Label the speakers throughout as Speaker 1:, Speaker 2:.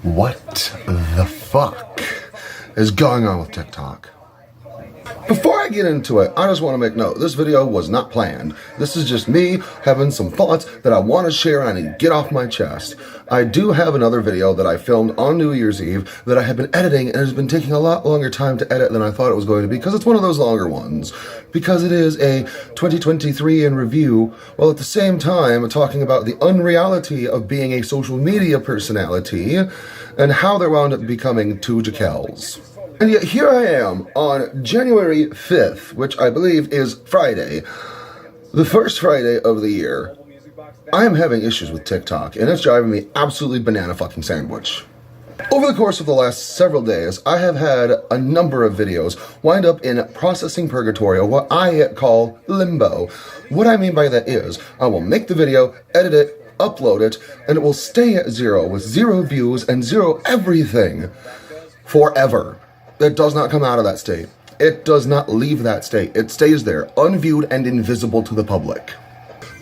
Speaker 1: What the fuck is going on with TikTok? Before I get into it, I just want to make note, this video was not planned. This is just me having some thoughts that I want to share and I need to get off my chest. I do have another video that I filmed on New Year's Eve that I have been editing, and it has been taking a lot longer time to edit than I thought it was going to be, because it's one of those longer ones. Because it is a 2023 in review, while at the same time talking about the unreality of being a social media personality and how they wound up becoming two jackals. And yet here I am on January 5th, which I believe is Friday, the first Friday of the year. I am having issues with TikTok, and it's driving me absolutely banana fucking sandwich. Over the course of the last several days, I have had a number of videos wind up in processing purgatory, or what I call limbo. What I mean by that is, I will make the video, edit it, upload it, and it will stay at zero, with 0 views and 0 everything, forever. It does not come out of that state. It does not leave that state. It stays there, unviewed and invisible to the public.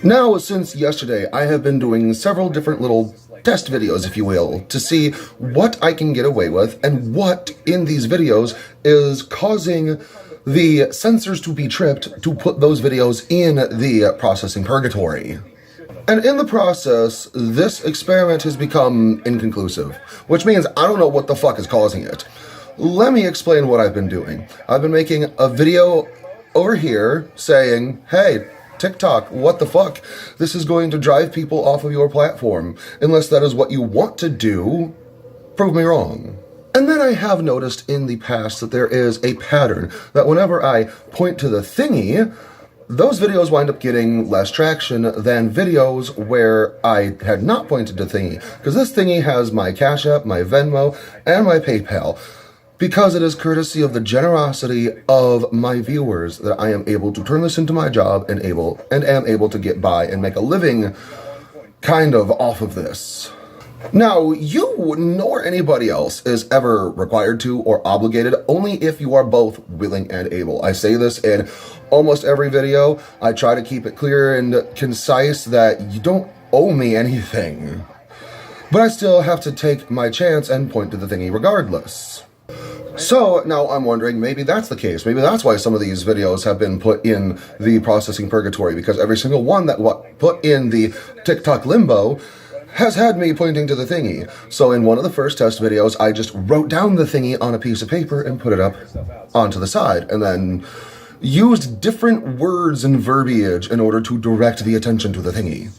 Speaker 1: Now, since yesterday, I have been doing several different little test videos, if you will, to see what I can get away with and what in these videos is causing the censors to be tripped to put those videos in the processing purgatory. And in the process, this experiment has become inconclusive, which means I don't know what the fuck is causing it. Let me explain what I've been doing. I've been making a video over here saying, hey, TikTok, what the fuck? This is going to drive people off of your platform. Unless that is what you want to do, prove me wrong. And then I have noticed in the past that there is a pattern that whenever I point to the thingy, those videos wind up getting less traction than videos where I had not pointed to thingy. Because this thingy has my CASHAPP, my VENMO, and my PayPal. Because it is courtesy of the generosity of my viewers that I am able to turn this into my job and am able to get by and make a living kind of off of this. Now, you nor anybody else is ever required to or obligated, only if you are both willing and able. I say this in almost every video. I try to keep it clear and concise that you don't owe me anything. But I still have to take my chance and point to the thingy regardless. So now I'm wondering, maybe that's the case. Maybe that's why some of these videos have been put in the processing purgatory, because every single one that put in the TikTok limbo has had me pointing to the thingy. So in one of the first test videos, I just wrote down the thingy on a piece of paper and put it up onto the side, and then used different words and verbiage in order to direct the attention to the thingy.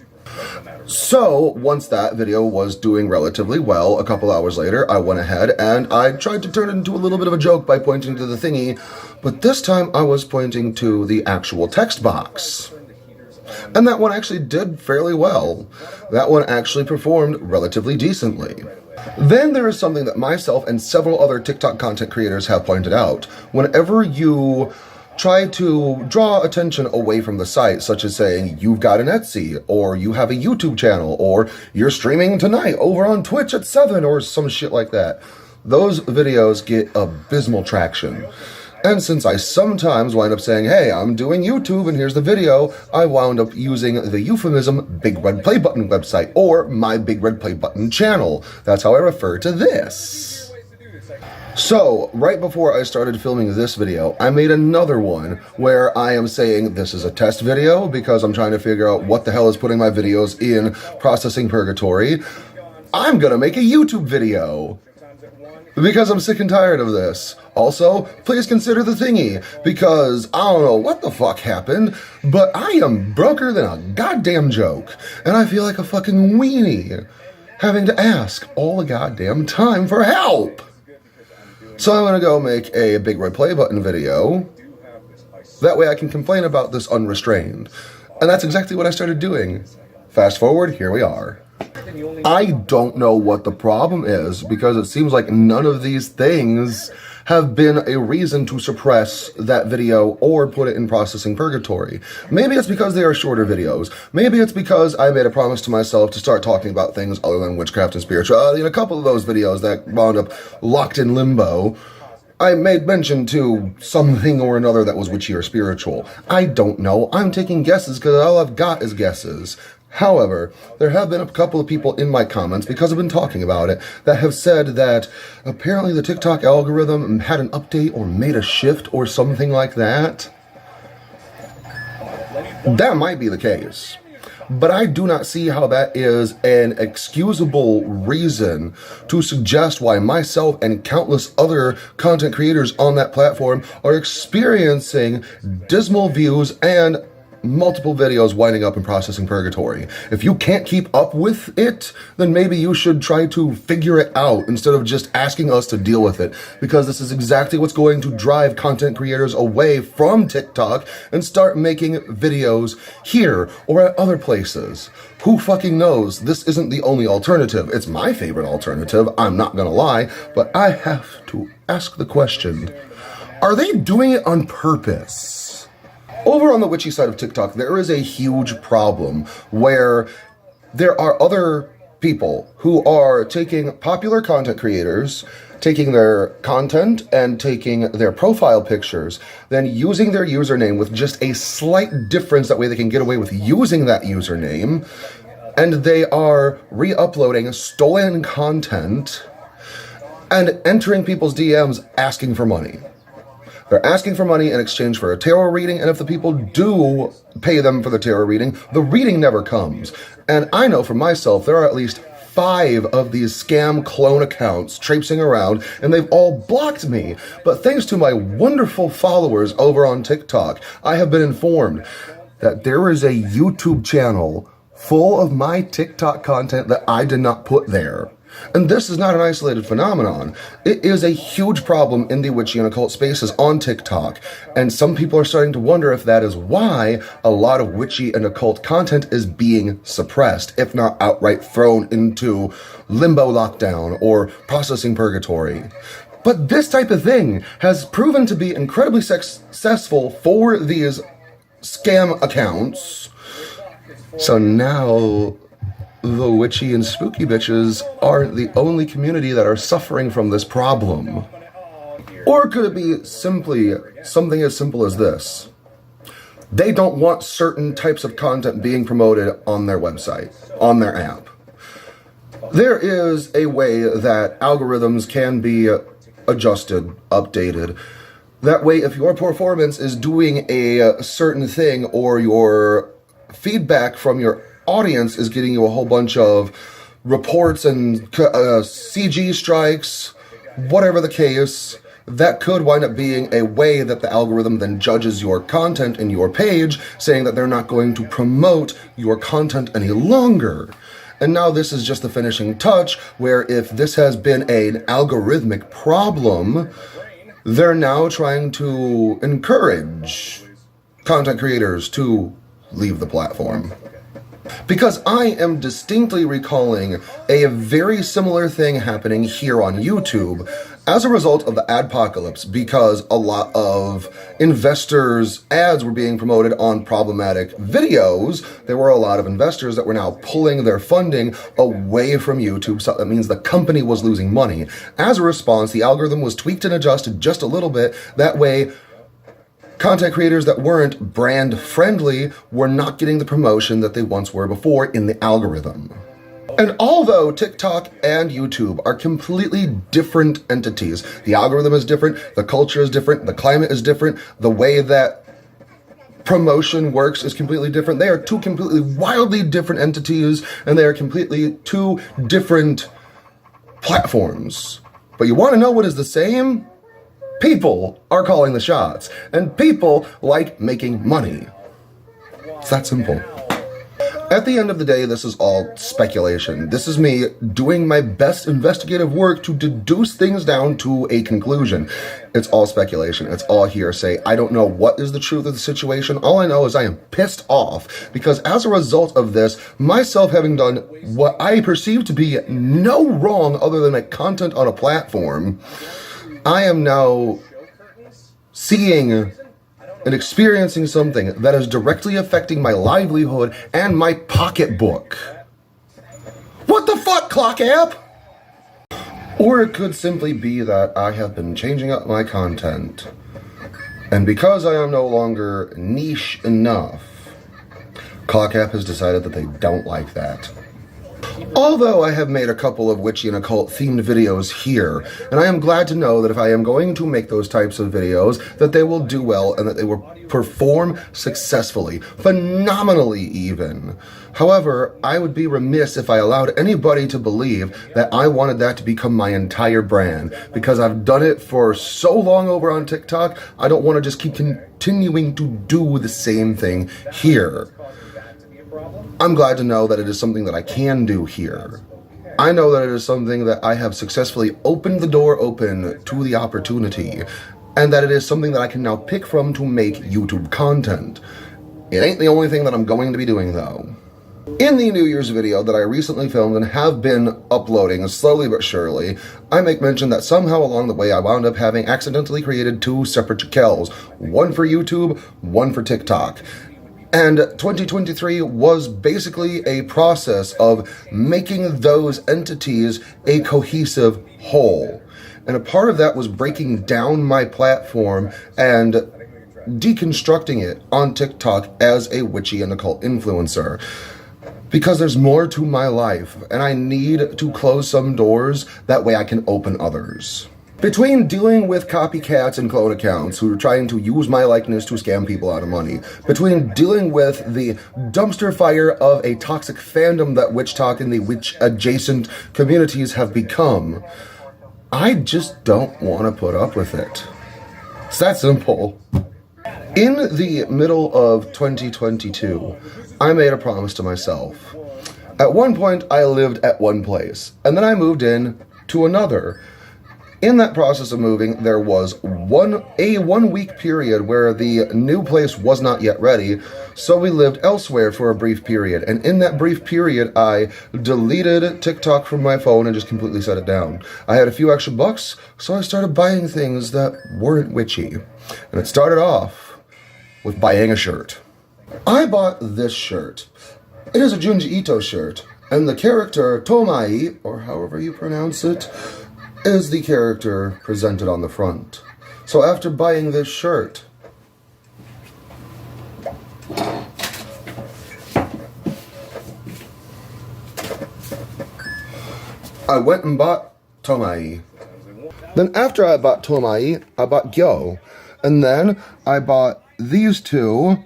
Speaker 1: So, once that video was doing relatively well, a couple hours later, I went ahead and I tried to turn it into a little bit of a joke by pointing to the thingy, but this time I was pointing to the actual text box. And that one actually did fairly well. That one actually performed relatively decently. Then there is something that myself and several other TikTok content creators have pointed out. Whenever you try to draw attention away from the site, such as saying you've got an Etsy, or you have a YouTube channel, or you're streaming tonight over on Twitch at 7, or some shit like that. Those videos get abysmal traction. And since I sometimes wind up saying, hey, I'm doing YouTube and here's the video, I wound up using the euphemism Big Red Play Button website, or my Big Red Play Button channel. That's how I refer to this. So, right before I started filming this video, I made another one where I am saying this is a test video because I'm trying to figure out what the hell is putting my videos in processing purgatory. I'm gonna make a YouTube video because I'm sick and tired of this. Also, please consider the thingy, because I don't know what the fuck happened, but I am broker than a goddamn joke, and I feel like a fucking weenie having to ask all the goddamn time for help. So I'm going to go make a Big Red Play Button video. That way I can complain about this unrestrained. And that's exactly what I started doing. Fast forward, here we are. I don't know what the problem is, because it seems like none of these things have been a reason to suppress that video or put it in processing purgatory. Maybe it's because they are shorter videos. Maybe it's because I made a promise to myself to start talking about things other than witchcraft and spirituality. In a couple of those videos that wound up locked in limbo, I made mention to something or another that was witchy or spiritual. I don't know. I'm taking guesses because all I've got is guesses. However, there have been a couple of people in my comments, because I've been talking about it, that have said that apparently the TikTok algorithm had an update or made a shift or something like that. That might be the case. But I do not see how that is an excusable reason to suggest why myself and countless other content creators on that platform are experiencing dismal views and multiple videos winding up in processing purgatory. If you can't keep up with it, then maybe you should try to figure it out instead of just asking us to deal with it, because this is exactly what's going to drive content creators away from TikTok and start making videos here or at other places. Who fucking knows? This isn't the only alternative. It's my favorite alternative, I'm not gonna lie, but I have to ask the question, are they doing it on purpose? Over on the witchy side of TikTok, there is a huge problem where there are other people who are taking popular content creators, taking their content and taking their profile pictures, then using their username with just a slight difference, that way they can get away with using that username, and they are re-uploading stolen content and entering people's DMs asking for money. They're asking for money in exchange for a tarot reading, and if the people do pay them for the tarot reading, the reading never comes. And I know for myself, there are at least 5 of these scam clone accounts traipsing around, and they've all blocked me. But thanks to my wonderful followers over on TikTok, I have been informed that there is a YouTube channel full of my TikTok content that I did not put there. And this is not an isolated phenomenon. It is a huge problem in the witchy and occult spaces on TikTok. And some people are starting to wonder if that is why a lot of witchy and occult content is being suppressed, if not outright thrown into limbo lockdown or processing purgatory. But this type of thing has proven to be incredibly successful for these scam accounts. So now the witchy and spooky bitches aren't the only community that are suffering from this problem. Or could it be simply something as simple as this? They don't want certain types of content being promoted on their website, on their app. There is a way that algorithms can be adjusted, updated. That way, if your performance is doing a certain thing, or your feedback from your audience is getting you a whole bunch of reports and CG strikes, whatever the case, that could wind up being a way that the algorithm then judges your content and your page, saying that they're not going to promote your content any longer. And now this is just the finishing touch, where if this has been an algorithmic problem, they're now trying to encourage content creators to leave the platform. Because I am distinctly recalling a very similar thing happening here on YouTube as a result of the adpocalypse, because a lot of investors' ads were being promoted on problematic videos. There were a lot of investors that were now pulling their funding away from YouTube, so that means the company was losing money. As a response, the algorithm was tweaked and adjusted just a little bit. That way, content creators that weren't brand friendly were not getting the promotion that they once were before in the algorithm. And although TikTok and YouTube are completely different entities, the algorithm is different, the culture is different, the climate is different, the way that promotion works is completely different. They are two completely wildly different entities, and they are completely two different platforms. But you want to know what is the same? People are calling the shots, and people like making money. It's that simple. At the end of the day, this is all speculation. This is me doing my best investigative work to deduce things down to a conclusion. It's all speculation. It's all hearsay. I don't know what is the truth of the situation. All I know is I am pissed off because as a result of this, myself having done what I perceive to be no wrong other than make content on a platform, I am now seeing and experiencing something that is directly affecting my livelihood and my pocketbook. What the fuck, Clock App? Or it could simply be that I have been changing up my content, and because I am no longer niche enough, CASHAPP has decided that they don't like that. Although I have made a couple of witchy and occult themed videos here, and I am glad to know that if I am going to make those types of videos, that they will do well and that they will perform successfully, phenomenally even. However, I would be remiss if I allowed anybody to believe that I wanted that to become my entire brand, because I've done it for so long over on TikTok, I don't want to just keep continuing to do the same thing here. I'm glad to know that it is something that I can do here. I know that it is something that I have successfully opened the door open to the opportunity, and that it is something that I can now pick from to make YouTube content. It ain't the only thing that I'm going to be doing though. In the New Year's video that I recently filmed and have been uploading slowly but surely, I make mention that somehow along the way I wound up having accidentally created 2 separate channels, one for YouTube, one for TikTok. And 2023 was basically a process of making those entities a cohesive whole. And a part of that was breaking down my platform and deconstructing it on TikTok as a witchy and occult influencer. Because there's more to my life, and I need to close some doors, that way I can open others. Between dealing with copycats and clone accounts who are trying to use my likeness to scam people out of money, between dealing with the dumpster fire of a toxic fandom that witch talk and the witch adjacent communities have become, I just don't want to put up with it. It's that simple. In the middle of 2022, I made a promise to myself. At one point, I lived at one place, and then I moved in to another. In that process of moving, there was a 1 week period where the new place was not yet ready, so we lived elsewhere for a brief period. And in that brief period, I deleted TikTok from my phone and just completely set it down. I had a few extra bucks, so I started buying things that weren't witchy. And it started off with buying a shirt. I bought this shirt. It is a Junji Ito shirt, and the character Tomai, or however you pronounce it, is the character presented on the front. So after buying this shirt, I went and bought Tomai. Then after I bought Tomai, I bought Gyo. And then I bought these 2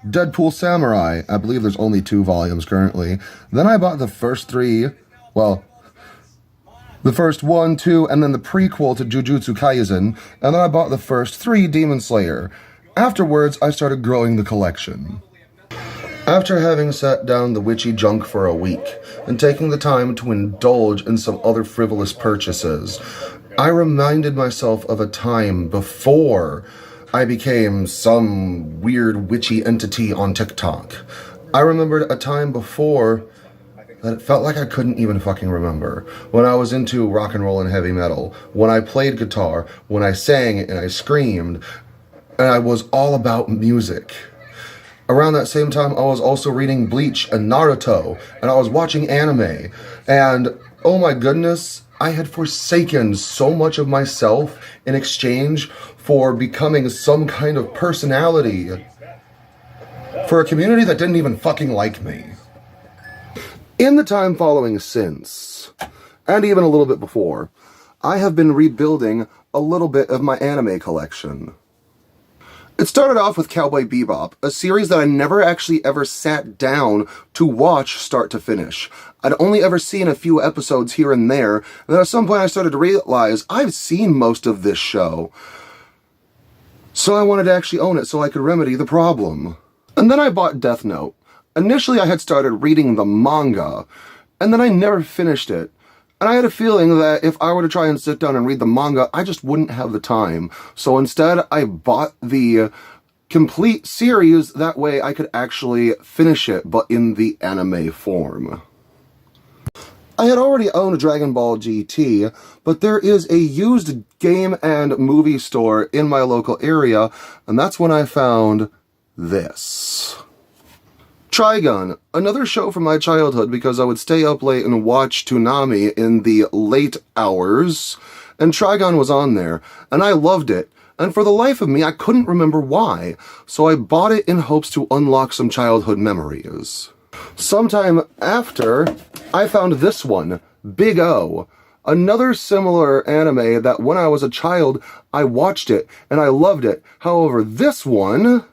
Speaker 1: Deadpool Samurai. I believe there's only 2 volumes currently. Then I bought the first 3, well, the first 1, 2, and then the prequel to Jujutsu Kaisen, and then I bought the first 3 Demon Slayer. Afterwards, I started growing the collection. After having sat down the witchy junk for a week, and taking the time to indulge in some other frivolous purchases, I reminded myself of a time before I became some weird witchy entity on TikTok. I remembered a time before that it felt like I couldn't even fucking remember. When I was into rock and roll and heavy metal, when I played guitar, when I sang and I screamed, and I was all about music. Around that same time, I was also reading Bleach and Naruto, and I was watching anime, and oh my goodness, I had forsaken so much of myself in exchange for becoming some kind of personality for a community that didn't even fucking like me. In the time following since, and even a little bit before, I have been rebuilding a little bit of my anime collection. It started off with Cowboy Bebop, a series that I never actually ever sat down to watch start to finish. I'd only ever seen a few episodes here and there, and then at some point I started to realize I've seen most of this show. So I wanted to actually own it so I could remedy the problem. And then I bought Death Note. Initially, I had started reading the manga, and then I never finished it. And I had a feeling that if I were to try and sit down and read the manga, I just wouldn't have the time. So instead, I bought the complete series. That way, I could actually finish it, but in the anime form. I had already owned Dragon Ball GT, but there is a used game and movie store in my local area, and that's when I found this. Trigun, another show from my childhood because I would stay up late and watch Toonami in the late hours, and Trigun was on there, and I loved it. and for the life of me, I couldn't remember why, so I bought it in hopes to unlock some childhood memories. Sometime after, I found this one, Big O, another similar anime that when I was a child, I watched it and I loved it. However, this one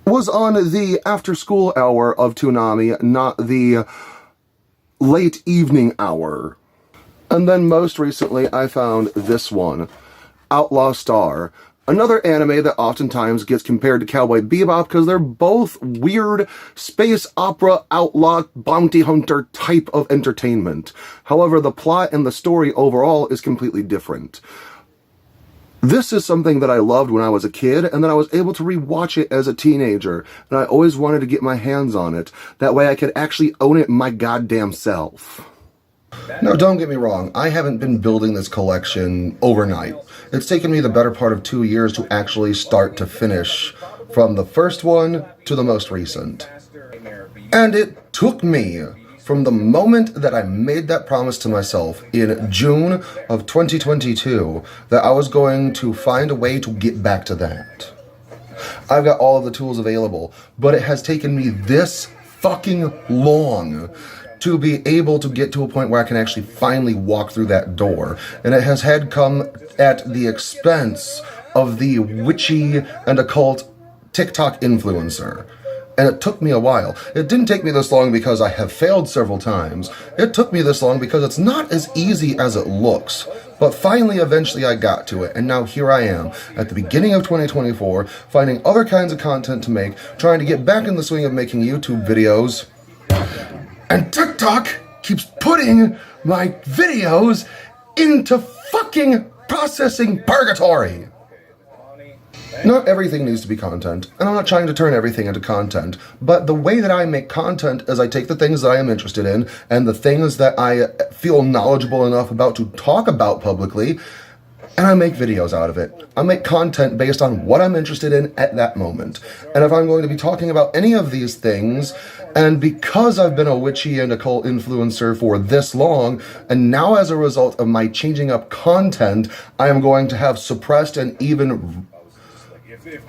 Speaker 1: was on the after-school hour of Toonami, not the late evening hour. And then most recently, I found this one, Outlaw Star, another anime that oftentimes gets compared to Cowboy Bebop because they're both weird space opera outlaw bounty hunter type of entertainment. However, the plot and the story overall is completely different. This is something that I loved when I was a kid, and then I was able to rewatch it as a teenager, and I always wanted to get my hands on it. That way I could actually own it my goddamn self. Now, don't get me wrong, I haven't been building this collection overnight. It's taken me the better part of 2 years to actually start to finish, from the first one to the most recent. And it took me from the moment that I made that promise to myself in June of 2022 that I was going to find a way to get back to that. I've got all of the tools available, but it has taken me this fucking long to be able to get to a point where I can actually finally walk through that door. And it has had come at the expense of the witchy and occult TikTok influencer. And it took me a while. It didn't take me this long because I have failed several times. It took me this long because it's not as easy as it looks. But finally, eventually I got to it, and now here I am, at the beginning of 2024, finding other kinds of content to make, trying to get back in the swing of making YouTube videos. And TikTok keeps putting my videos into fucking processing purgatory. Not everything needs to be content, and I'm not trying to turn everything into content, but the way that I make content is I take the things that I am interested in and the things that I feel knowledgeable enough about to talk about publicly, and I make videos out of it. I make content based on what I'm interested in at that moment. And if I'm going to be talking about any of these things, and because I've been a witchy and occult influencer for this long, and now as a result of my changing up content, I am going to have suppressed and even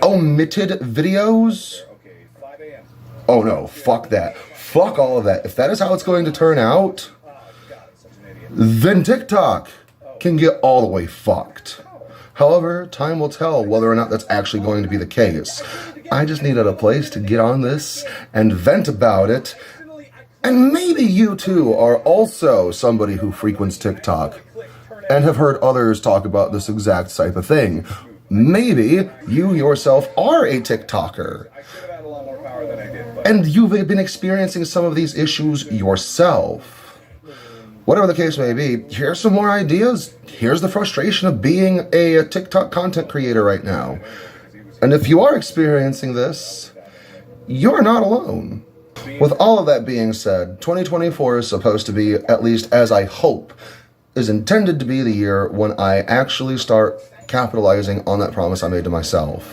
Speaker 1: omitted videos? Oh no, fuck that. Fuck all of that. If that is how it's going to turn out, then TikTok can get all the way fucked. However, time will tell whether or not that's actually going to be the case. I just needed a place to get on this and vent about it. And maybe you too are also somebody who frequents TikTok and have heard others talk about this exact type of thing. Maybe you yourself are a TikToker and you've been experiencing some of these issues yourself. Whatever the case may be, here's some more ideas. Here's the frustration of being a TikTok content creator right now. And if you are experiencing this, you're not alone. With all of that being said, 2024 is supposed to be, at least as I hope, is intended to be the year when I actually start capitalizing on that promise I made to myself,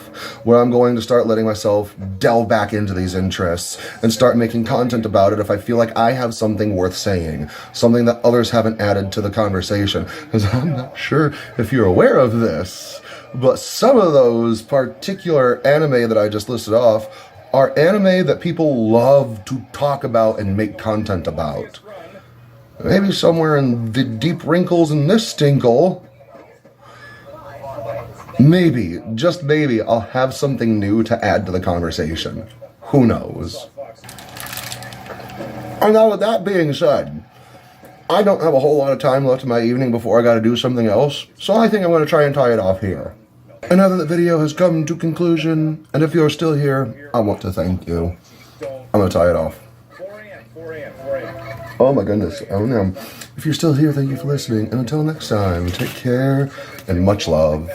Speaker 1: where I'm going to start letting myself delve back into these interests and start making content about it if I feel like I have something worth saying, something that others haven't added to the conversation. Because I'm not sure if you're aware of this, but some of those particular anime that I just listed off are anime that people love to talk about and make content about. Maybe somewhere in the deep wrinkles in this stinkle, maybe, just maybe, I'll have something new to add to the conversation. Who knows? And now with that being said, I don't have a whole lot of time left in my evening before I gotta do something else, so I think I'm gonna try and tie it off here. And now that the video has come to conclusion, and if you're still here, I want to thank you. I'm gonna tie it off. Oh my goodness, oh no. If you're still here, thank you for listening, and until next time, take care and much love.